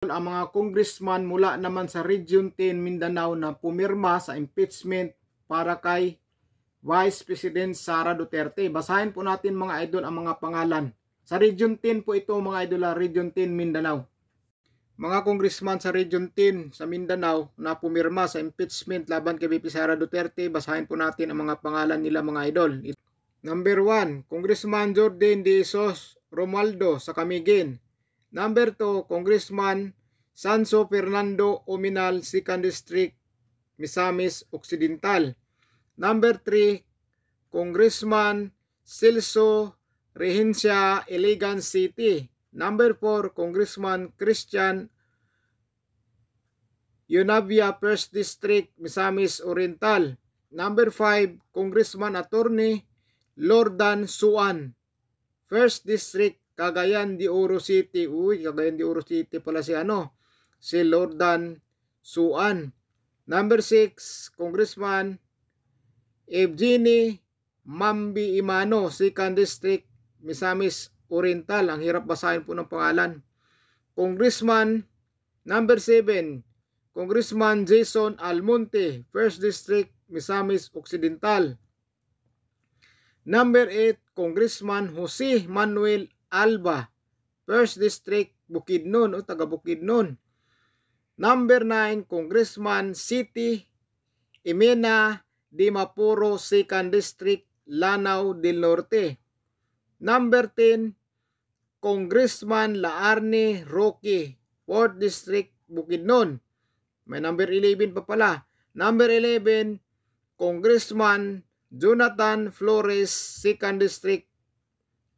ang mga congressman mula naman sa Region 10 Mindanao na pumirma sa impeachment para kay Vice President Sara Duterte. Basahin po natin mga idol ang mga pangalan. Sa Region 10 po ito mga idol, Region 10 Mindanao. Mga congressman sa Region 10 sa Mindanao na pumirma sa impeachment laban kay VP Sara Duterte. Basahin po natin ang mga pangalan nila mga idol. Number 1, Congressman Jordan De Jesus Romualdo sa Camiguin. Number 2, Congressman Sanso Fernando Ominal, 2nd District, Misamis Occidental. Number 3, Congressman Celso Rehencia, Iligan City. Number 4, Congressman Christian Yunavia, 1st District, Misamis Oriental. Number 5, Congressman Attorney Lordan Suan, 1st District, Cagayan de Oro City. Uy, Cagayan de Oro City pala si Lordan Suan. Number 6, Congressman Evgeny Mambi Imano, 2nd District, Misamis Oriental. Ang hirap basahin po ng pangalan. Congressman number 7, Congressman Jason Almonte, 1st District, Misamis Occidental. Number 8, Congressman Jose Manuel Alba, 1st District, Bukidnon o taga Bukidnon. Number 9, Congressman City Imena de Mapuro, 2nd District, Lanao del Norte. Number 10, Congressman Laarne Roque, 4th District, Bukidnon. May number 11 pa pala. Number 11, Congressman Jonathan Flores, 2nd District,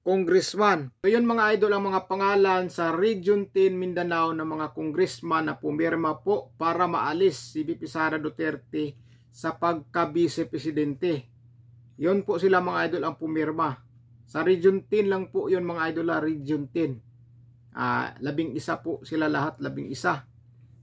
Congressman. So yun mga idol ang mga pangalan sa Region 10 Mindanao ng mga congressman na pumirma po para maalis si VP Sara Duterte sa pagka-vice presidente. Yun po sila mga idol ang pumirma. Sa Region 10 lang po yun mga idol, Region 10. 11 po sila lahat, 11.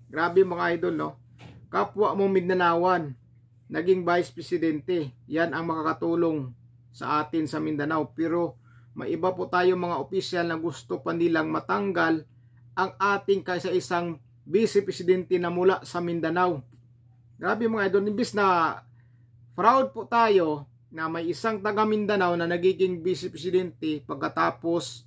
Grabe mga idol, no? Kapwa mo Mindanaoan, naging vice presidente. Yan ang makakatulong sa atin sa Mindanao. Pero may iba po tayo mga opisyal na gusto pa nilang matanggal ang ating kaysa isang vice presidente na mula sa Mindanao. Grabe mga idol, imbis na proud po tayo na may isang taga Mindanao na nagiging vice presidente pagkatapos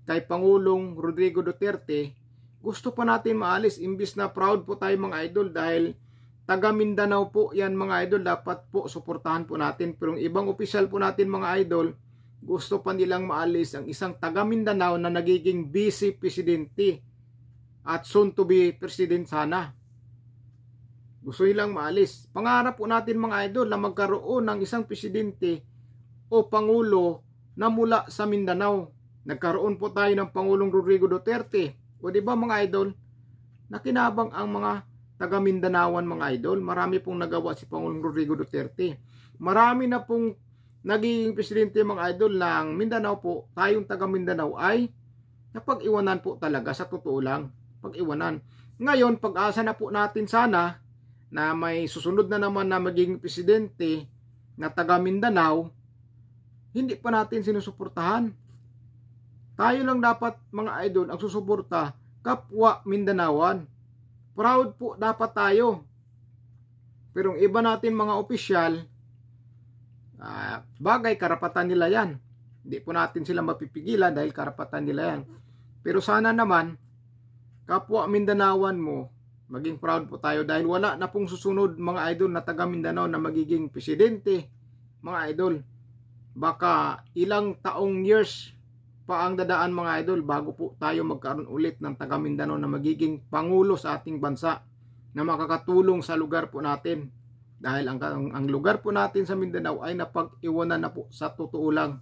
kay Pangulong Rodrigo Duterte, gusto pa natin maalis. Imbis na proud po tayo mga idol dahil taga Mindanao po yan mga idol, dapat po suportahan po natin. Pero yung ibang opisyal po natin mga idol, gusto pa nilang maalis ang isang taga Mindanao na nagiging vice presidente at soon to be president sana. Gusto nilang maalis. Pangarap po natin mga idol na magkaroon ng isang presidente o pangulo na mula sa Mindanao. Nagkaroon po tayo ng Pangulong Rodrigo Duterte. O di ba mga idol, nakinabang ang mga taga Mindanaoan mga idol. Marami pong nagawa si Pangulong Rodrigo Duterte. Marami na pong naging presidente mga idol ng Mindanao po. Tayong taga Mindanao ay napag-iwanan po talaga, sa totoo lang. Pag-iwanan. Ngayon, pag-asa na po natin sana na may susunod na naman na maging presidente na taga Mindanao, hindi pa natin sinusuportahan. Tayo lang dapat mga idol ang susuporta, kapwa Mindanaoan. Proud po dapat tayo. Pero yung iba natin mga opisyal, bagay karapatan nila yan. Hindi po natin sila mapipigilan dahil karapatan nila yan. Pero sana naman, kapwa Mindanaoan mo, maging proud po tayo dahil wala na pong susunod mga idol na taga Mindanao na magiging presidente mga idol. Baka ilang taong years pa ang dadaan mga idol bago po tayo magkaroon ulit ng taga Mindanao na magiging pangulo sa ating bansa na makakatulong sa lugar po natin. Dahil ang lugar po natin sa Mindanao ay napag-iwanan na po, sa totoo lang.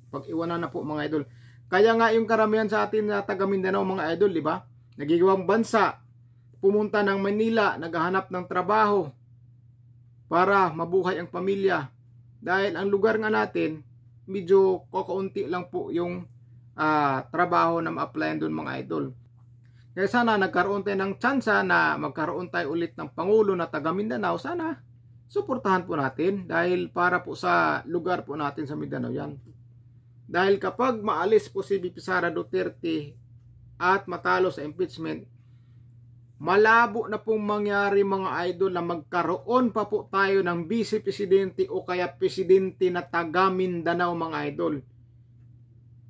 Pag-iwanan na po mga idol. Kaya nga yung karamihan sa atin na taga Mindanao mga idol, di ba? Nagigawang bansa, pumunta ng Manila, naghahanap ng trabaho para mabuhay ang pamilya. Dahil ang lugar nga natin, medyo kakaunti lang po yung trabaho na ma-applyan doon mga idol. Kaya sana nagkaroon tayo ng tsansa na magkaroon tayo ulit ng Pangulo na taga Mindanao. Sana suportahan po natin dahil para po sa lugar po natin sa Mindanao yan. Dahil kapag maalis po si VP Sara Duterte at matalo sa impeachment, malabo na pong mangyari mga idol na magkaroon pa po tayo ng vice presidente o kaya presidente na taga Mindanao mga idol.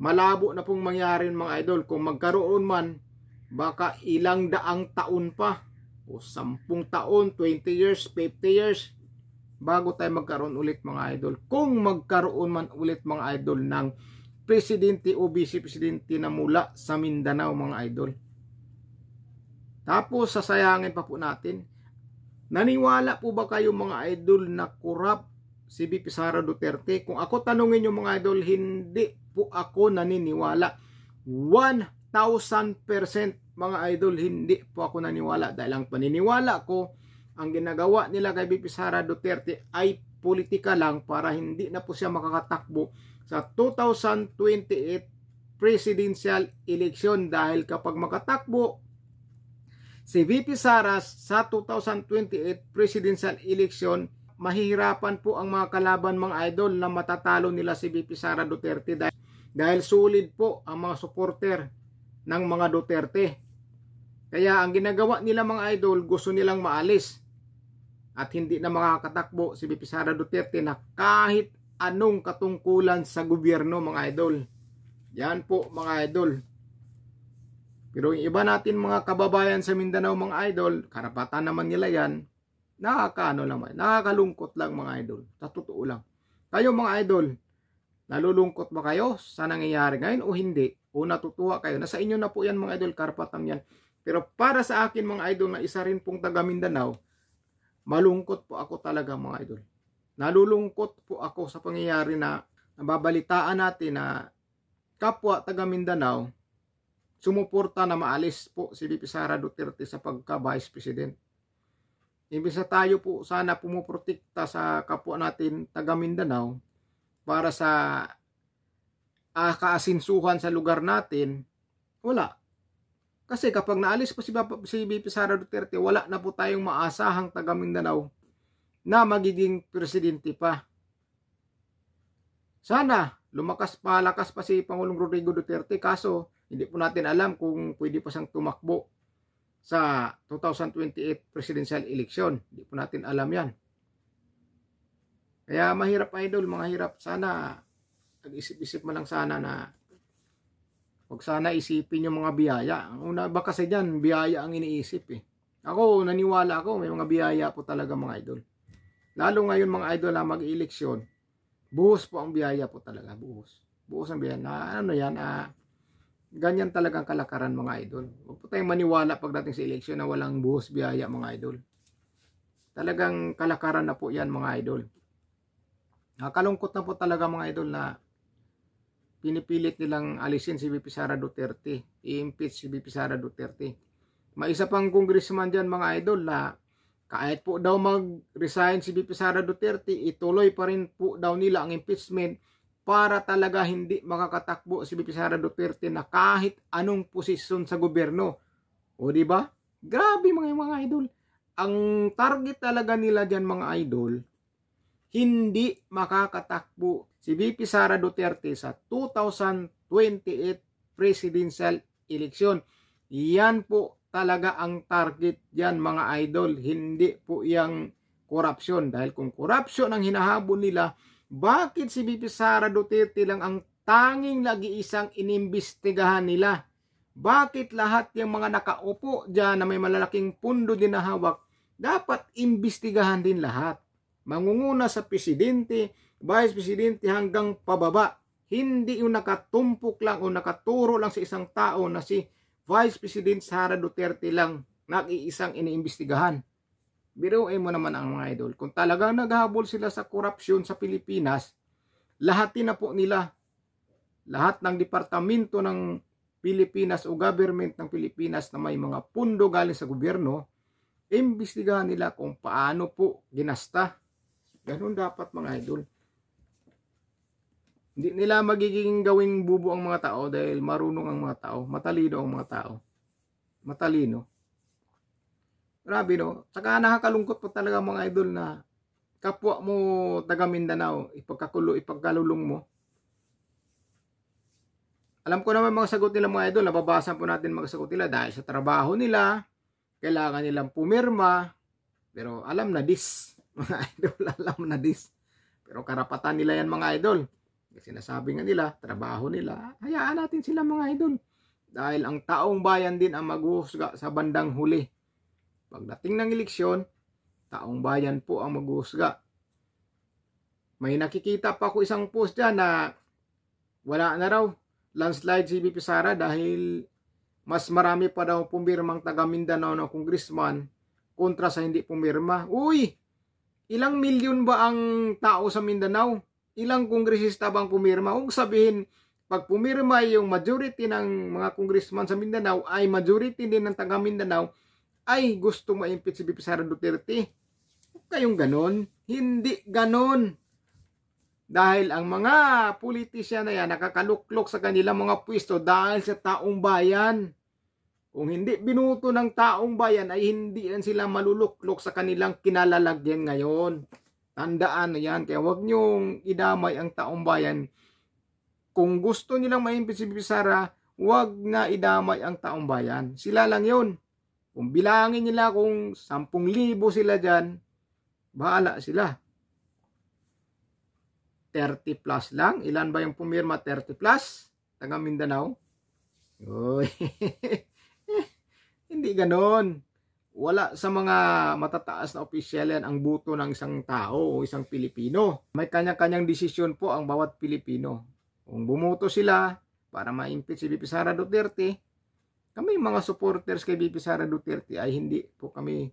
Malabo na pong mangyari mga idol. Kung magkaroon man, baka ilang daang taon pa o 10 taon, 20 years, 50 years bago tayo magkaroon ulit mga idol. Kung magkaroon man ulit mga idol ng presidente o vice presidente na mula sa Mindanao mga idol. Tapos sasayangin pa po natin. Naniwala po ba kayo mga idol na corrupt si VP Sara Duterte? Kung ako tanungin nyo mga idol, hindi po ako naniniwala. 1,000% mga idol, hindi po ako naniniwala. Dahil ang paniniwala ko, ang ginagawa nila kay VP Sara Duterte ay politika lang para hindi na po siya makakatakbo sa 2028 presidential election. Dahil kapag makatakbo si VP Sara sa 2028 presidential election, mahihirapan po ang mga kalaban mga idol na matatalo nila si VP Sara Duterte dahil solid po ang mga supporter ng mga Duterte. Kaya ang ginagawa nila mga idol, gusto nilang maalis at hindi na makakatakbo si VP Sara Duterte na kahit anong katungkulan sa gobyerno mga idol. Yan po mga idol. Pero yung iba natin mga kababayan sa Mindanao mga idol, karapatan naman nila yan, nakakalungkot lang mga idol. Sa totoo lang. Kayo mga idol, nalulungkot ba kayo sa nangyayari ngayon o hindi? O natutuwa kayo? Nasa inyo na po yan mga idol, karapatan yan. Pero para sa akin mga idol na isa rin pong taga Mindanao, malungkot po ako talaga mga idol. Nalulungkot po ako sa pangyayari na nababalitaan natin na kapwa taga Mindanao, sumuporta na maalis po si VP Sara Duterte sa pagka-Vice President. Imbis na tayo po sana pumuprotekta sa kapwa natin taga Mindanao para sa kaasinsuhan sa lugar natin, wala. Kasi kapag naalis po si VP Sara Duterte, wala na po tayong maasahang taga Mindanao na magiging presidente pa. Sana lakas pa si Pangulong Rodrigo Duterte, kaso hindi po natin alam kung pwede pa siyang tumakbo sa 2028 presidential election. Hindi po natin alam yan. Kaya mahirap idol, mga hirap. Sana nag-isip-isip mo lang sana na huwag sana isipin yung mga biyaya. Ang una ba kasi dyan, biyaya ang iniisip eh. Ako, naniwala ako, may mga biyaya po talaga mga idol. Lalo ngayon mga idol na mag-eleksyon, buhos po ang biyaya po talaga, buhos. Buhos ang biyaya. Na, ano yan, ganyan talagang kalakaran mga idol. Huwag po tayong maniwala pagdating sa eleksyon na walang buhos biyaya mga idol. Talagang kalakaran na po yan mga idol. Nakalungkot na po talaga mga idol na pinipilit nilang alisin si VP Sara Duterte. I-impeach si VP Sara Duterte. May isa pang congressman dyan mga idol na kahit po daw mag-resign si VP Sara Duterte, ituloy pa rin po daw nila ang impeachment para talaga hindi makakatakbo si VP Sara Duterte na kahit anong posisyon sa gobyerno. O di ba? Grabe mga idol. Ang target talaga nila diyan mga idol, hindi makakatakbo si VP Sara Duterte sa 2028 presidential election. Yan po talaga ang target diyan mga idol, hindi po yang korupsyon. Dahil kung korupsyon ang hinahabol nila, bakit si VP Sara Duterte lang ang tanging nag-iisang inimbestigahan nila? Bakit lahat yung mga nakaupo dyan na may malalaking pundo din na hawak, dapat imbestigahan din lahat? Mangunguna sa presidente, vice presidente hanggang pababa. Hindi yung nakatumpok lang o nakaturo lang sa isang tao na si Vice President Sara Duterte lang nag-iisang iniimbestigahan. Biruin mo naman ang mga idol. Kung talagang naghahabol sila sa korupsyon sa Pilipinas, lahatin na po nila. Lahat ng departamento ng Pilipinas o government ng Pilipinas na may mga pundo galing sa gobyerno, imbestigahan nila kung paano po ginasta. Ganun dapat mga idol. Hindi nila magiging gawing bubo ang mga tao dahil marunong ang mga tao, matalino ang mga tao. Matalino. Grabe no. Saka nakakalungkot po talaga mga idol na kapwa mo taga Mindanao, ipagkalulong mo. Alam ko naman mga sagot nila mga idol, nababasa po natin mga sagot nila dahil sa trabaho nila, kailangan nilang pumirma, pero alam na this, mga idol, alam na this. Pero karapatan nila yan, mga idol. Kasi sinasabi nga nila, trabaho nila, hayaan natin sila, mga idol. Dahil ang taong bayan din ang maghuhusga sa bandang huli. Pagdating ng eleksyon, taong bayan po ang maghuhusga. May nakikita pa ako isang post dyan na wala na raw landslide si VP Sara dahil mas marami pa daw pumirmang taga Mindanao na congressman kontra sa hindi pumirma. Uy! Ilang milyon ba ang tao sa Mindanao? Ilang kongresista bang pumirma? Huwag sabihin, pag pumirma yung majority ng mga congressman sa Mindanao ay majority din ng taga Mindanao ay gusto ma-impeach si VP Sara Duterte. Huwag kayong ganon. Hindi ganon. Dahil ang mga politisyan na yan nakakaluklok sa kanilang mga pwesto dahil sa taong bayan. Kung hindi binuto ng taong bayan ay hindi yan sila maluluklok sa kanilang kinalalagyan ngayon. Tandaan na yan. Kaya huwag niyong idamay ang taong bayan. Kung gusto nilang ma-impeach si VP Sara, huwag na idamay ang taong bayan. Sila lang yun. Kung bilangin nila kung 10,000 sila dyan, bahala sila. 30 plus lang. Ilan ba yung pumirma? 30 plus? Taga Mindanao? Uy. Hindi ganon. Wala sa mga matataas na opisyal yan ang buto ng isang tao o isang Pilipino. May kanya-kanyang desisyon po ang bawat Pilipino. Kung bumoto sila para ma-impeach si VP Sara Duterte, kami mga supporters kay VP Sara Duterte ay hindi po kami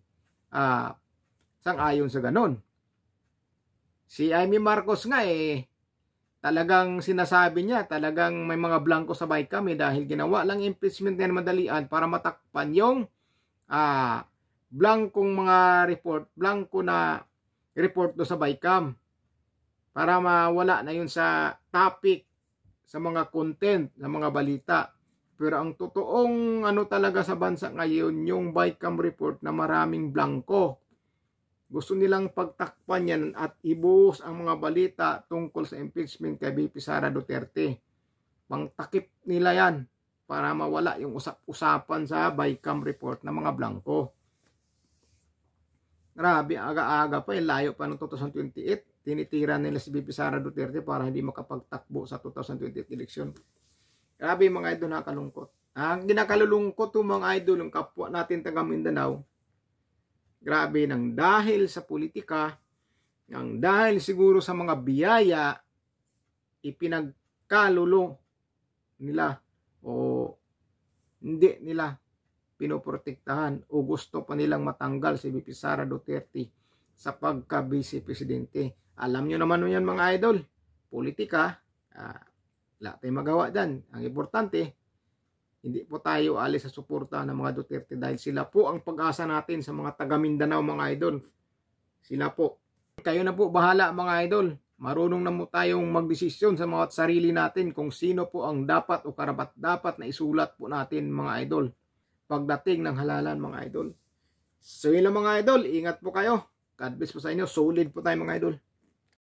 sang-ayon sa ganon. Si Amy Marcos nga talagang sinasabi niya, talagang may mga blanco sa BICAM dahil ginawa lang impeachment na madalian para matakpan yung blankong mga report, blanco na report do sa BICAM para mawala na yun sa topic, sa mga content, sa mga balita. Pero ang totoong talaga sa bansa ngayon, yung BICAM report na maraming blanco. Gusto nilang pagtakpan yan at ibuhos ang mga balita tungkol sa impeachment kay VP Sara Duterte. Pangtakip nila yan para mawala yung usap-usapan sa BICAM report ng mga blanco. Grabe, aga-aga pa, layo pa ng 2028. Tinitira nila si VP Sara Duterte para hindi makapagtakbo sa 2028 election. Grabe mga idol, nakakalungkot. Ang ginakalulungkot yung mga idol, yung kapwa natin taga Mindanao, grabe, nang dahil sa politika, nang dahil siguro sa mga biyaya, ipinagkalulo nila o hindi nila pinoprotektahan o gusto pa nilang matanggal si VP Sara Duterte sa pagka-vice presidente. Alam nyo naman yan mga idol, politika, wala tayong magawa dyan. Ang importante, hindi po tayo alis sa suporta ng mga Duterte dahil sila po ang pag-asa natin sa mga taga Mindanao mga idol. Sila po. Kayo na po bahala mga idol. Marunong na mo tayong magdesisyon sa mga sarili natin kung sino po ang dapat o karapat-dapat na isulat po natin mga idol pagdating ng halalan mga idol. So yun lang mga idol. Ingat po kayo. God bless po sa inyo. Solid po tayo mga idol.